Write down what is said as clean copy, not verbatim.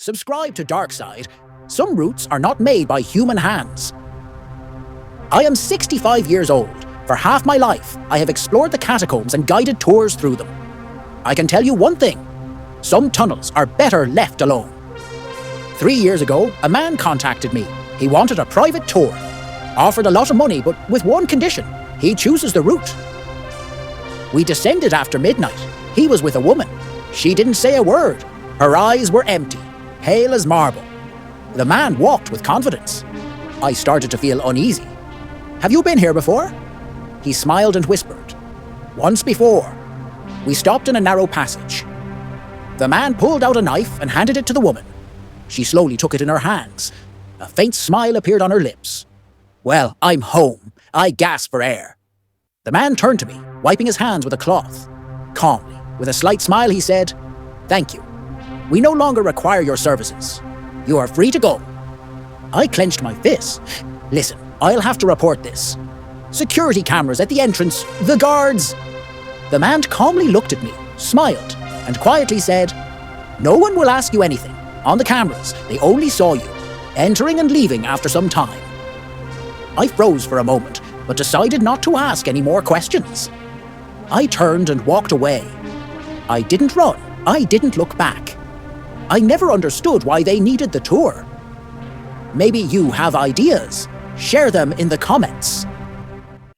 Subscribe to Darkside. Some routes are not made by human hands. I am 65 years old. For half my life, I have explored the catacombs and guided tours through them. I can tell you one thing. Some tunnels are better left alone. 3 years ago, a man contacted me. He wanted a private tour. Offered a lot of money, but with one condition. He chooses the route. We descended after midnight. He was with a woman. She didn't say a word. Her eyes were empty, pale as marble. The man walked with confidence. I started to feel uneasy. "Have you been here before?" He smiled and whispered, "Once before." We stopped in a narrow passage. The man pulled out a knife and handed it to the woman. She slowly took it in her hands. A faint smile appeared on her lips. "Well, I'm home." I gasped for air. The man turned to me, wiping his hands with a cloth. Calmly, with a slight smile, he said, "Thank you. We no longer require your services. You are free to go." I clenched my fists. "Listen, I'll have to report this. Security cameras at the entrance, the guards." The man calmly looked at me, smiled, and quietly said, "No one will ask you anything. On the cameras, they only saw you, entering and leaving after some time." I froze for a moment, but decided not to ask any more questions. I turned and walked away. I didn't run. I didn't look back. I never understood why they needed the tour. Maybe you have ideas. Share them in the comments.